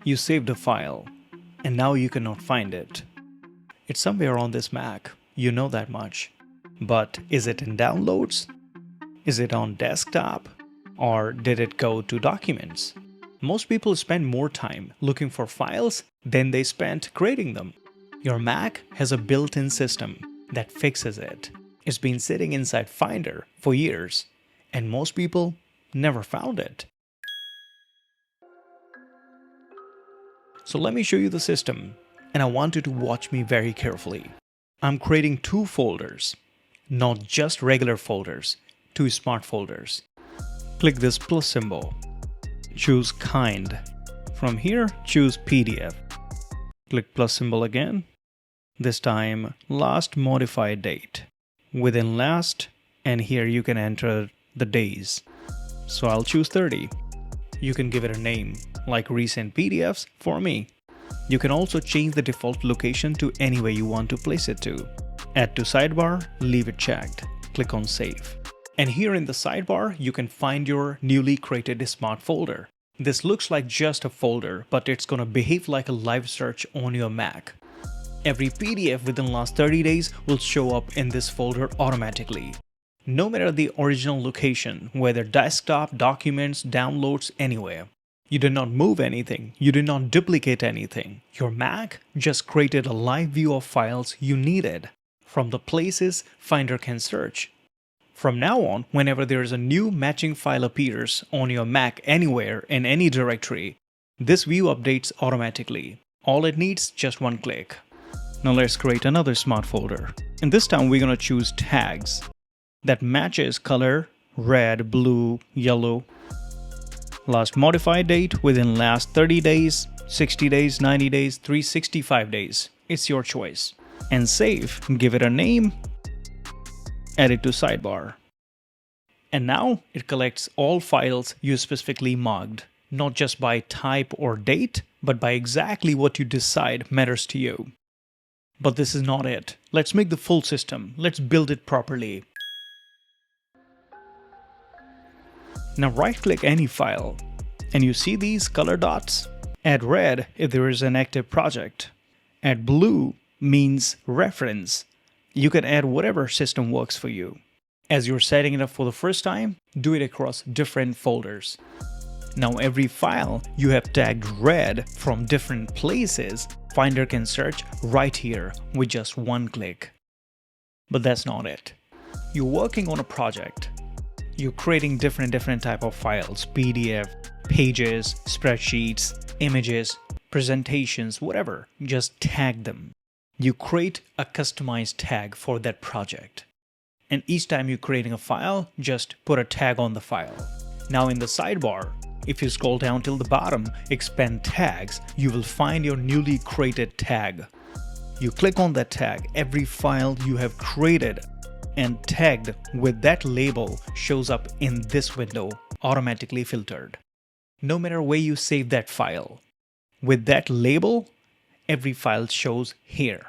You saved a file, and now you cannot find it. It's somewhere on this Mac, you know that much. But is it in downloads? Is it on desktop? Or did it go to documents? Most people spend more time looking for files than they spent creating them. Your Mac has a built-in system that fixes it. It's been sitting inside Finder for years, and most people never found it. So let me show you the system, and I want you to watch me very carefully. I'm creating two folders, not just regular folders, two smart folders. Click this plus symbol. Choose kind. From here, choose PDF. Click plus symbol again. This time, last modified date. Within last, and here you can enter the days. So I'll choose 30. You can give it a name, like recent PDFs for me. You can also change the default location to anywhere you want to place it to. Add to sidebar, leave it checked. Click on save. And here in the sidebar, you can find your newly created smart folder. This looks like just a folder, but it's gonna behave like a live search on your Mac. Every PDF within the last 30 days will show up in this folder automatically. No matter the original location, whether desktop, documents, downloads, anywhere. You did not move anything, you did not duplicate anything. Your Mac just created a live view of files you needed from the places Finder can search. From now on, whenever there is a new matching file appears on your Mac anywhere in any directory, this view updates automatically. All it needs just one click. Now let's create another smart folder. And this time we're gonna choose tags that matches color, red, blue, yellow. Last modified date within last 30 days, 60 days, 90 days, 365 days. It's your choice. And save, give it a name, add it to sidebar. And now it collects all files you specifically marked, not just by type or date, but by exactly what you decide matters to you. But this is not it. Let's make the full system. Let's build it properly. Now right-click any file, and you see these color dots? Add red if there is an active project. Add blue means reference. You can add whatever system works for you. As you're setting it up for the first time, do it across different folders. Now every file you have tagged red from different places, Finder can search right here with just one click. But that's not it. You're working on a project. You're creating different type of files, PDF, pages, spreadsheets, images, presentations, whatever. Just tag them. You create a customized tag for that project. And each time you're creating a file, just put a tag on the file. Now in the sidebar, if you scroll down till the bottom, expand tags, you will find your newly created tag. You click on that tag, every file you have created and tagged with that label shows up in this window, automatically filtered. No matter where you save that file, with that label, every file shows here.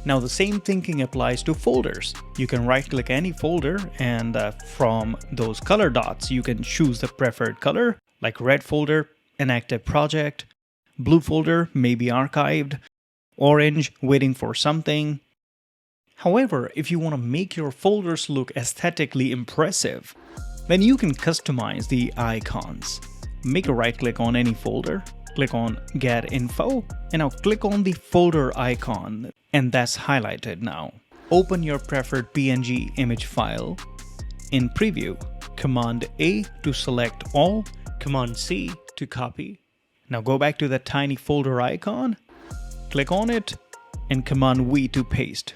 Now the same thinking applies to folders. You can right-click any folder and from those color dots, you can choose the preferred color, like red folder, an active project, blue folder, maybe archived, orange, waiting for something. However, if you want to make your folders look aesthetically impressive, then you can customize the icons. Make a right-click on any folder, click on Get Info, and now click on the folder icon, and that's highlighted now. Open your preferred PNG image file. In Preview, Command A to select all, Command C to copy. Now go back to that tiny folder icon, click on it, and Command V to paste.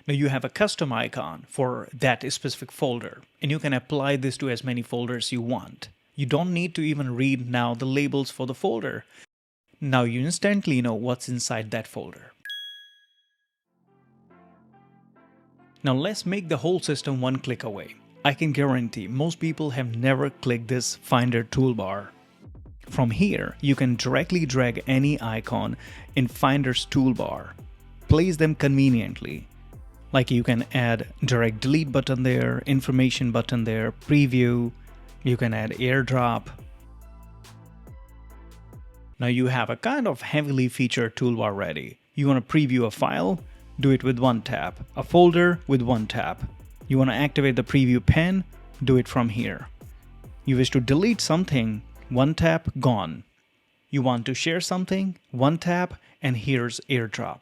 Now you have a custom icon for that specific folder, and you can apply this to as many folders you want. You don't need to even read now the labels for the folder. Now you instantly know what's inside that folder. Now let's make the whole system one click away. I can guarantee most people have never clicked this Finder toolbar. From here, you can directly drag any icon in Finder's toolbar. Place them conveniently. Like you can add direct delete button there, information button there, preview. You can add airdrop. Now you have a kind of heavily featured toolbar ready. You want to preview a file? Do it with one tap. A folder with one tap. You want to activate the preview pen? Do it from here. You wish to delete something? One tap, gone. You want to share something? One tap, and here's AirDrop.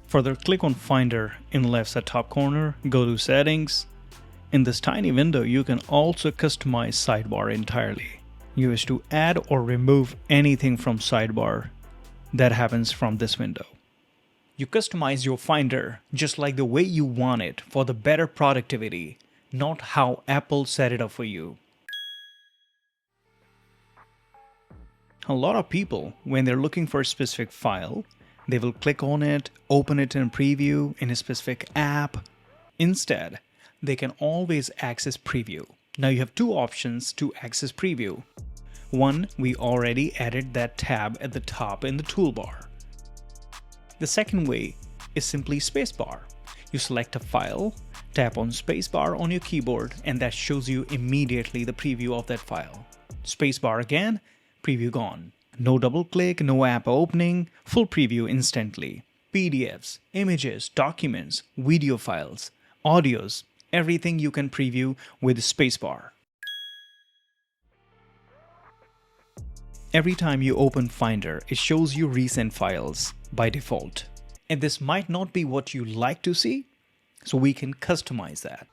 Further, click on Finder in the left side top corner, go to Settings. In this tiny window, you can also customize Sidebar entirely. You wish to add or remove anything from Sidebar. That happens from this window. You customize your Finder just like the way you want it for the better productivity, not how Apple set it up for you. A lot of people, when they're looking for a specific file, they will click on it, open it in preview in a specific app. Instead, they can always access preview. Now you have two options to access preview. One, we already added that tab at the top in the toolbar. The second way is simply spacebar. You select a file, tap on spacebar on your keyboard, and that shows you immediately the preview of that file. Spacebar again, preview gone. No double click, no app opening, full preview instantly. PDFs, images, documents, video files, audios, everything you can preview with spacebar. Every time you open Finder, it shows you recent files by default. And this might not be what you like to see, so we can customize that.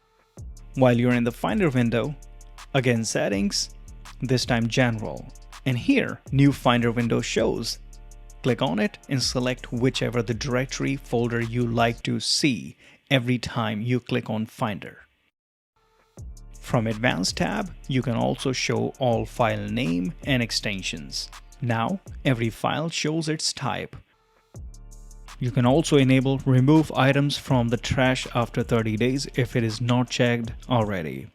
While you're in the Finder window, again Settings, this time General. And here, new Finder window shows. Click on it and select whichever the directory folder you like to see every time you click on Finder. From Advanced tab, you can also show all file name and extensions. Now, every file shows its type. You can also enable remove items from the trash after 30 days if it is not checked already.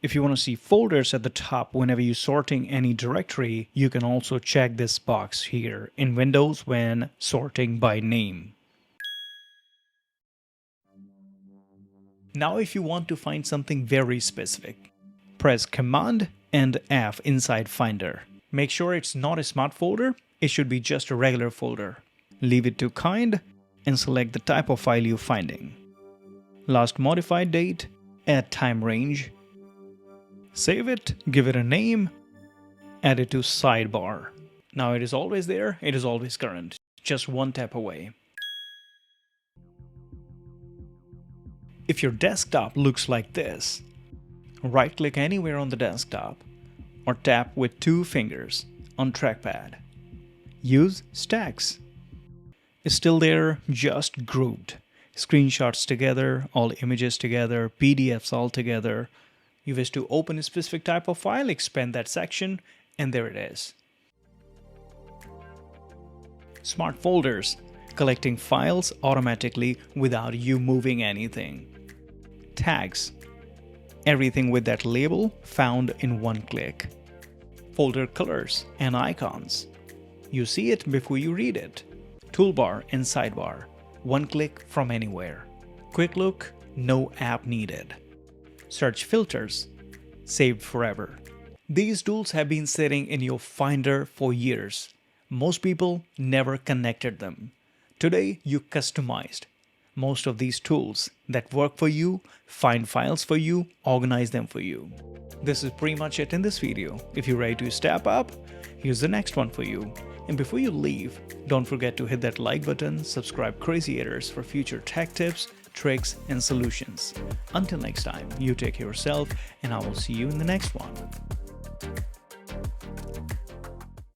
If you want to see folders at the top whenever you're sorting any directory, you can also check this box here in Windows when sorting by name. Now if you want to find something very specific, press Command and F inside Finder. Make sure it's not a smart folder, it should be just a regular folder. Leave it to kind and select the type of file you're finding. Last modified date, add time range. Save it, give it a name, add it to Sidebar. Now it is always there, it is always current, just one tap away. If your desktop looks like this, right-click anywhere on the desktop or tap with two fingers on trackpad. Use Stacks. It's still there, just grouped. Screenshots together, all images together, PDFs all together. You wish to open a specific type of file, expand that section, and there it is. Smart folders, collecting files automatically without you moving anything. Tags, everything with that label found in one click. Folder colors and icons, you see it before you read it. Toolbar and Sidebar, one click from anywhere. Quick look, no app needed. Search filters, saved forever. These tools have been sitting in your Finder for years. Most people never connected them. Today, you customized most of these tools that work for you, find files for you, organize them for you. This is pretty much it in this video. If you're ready to step up, here's the next one for you. And before you leave, don't forget to hit that like button, subscribe Crazyators for future tech tips, tricks, and solutions. Until next time, you take care of yourself, and I will see you in the next one.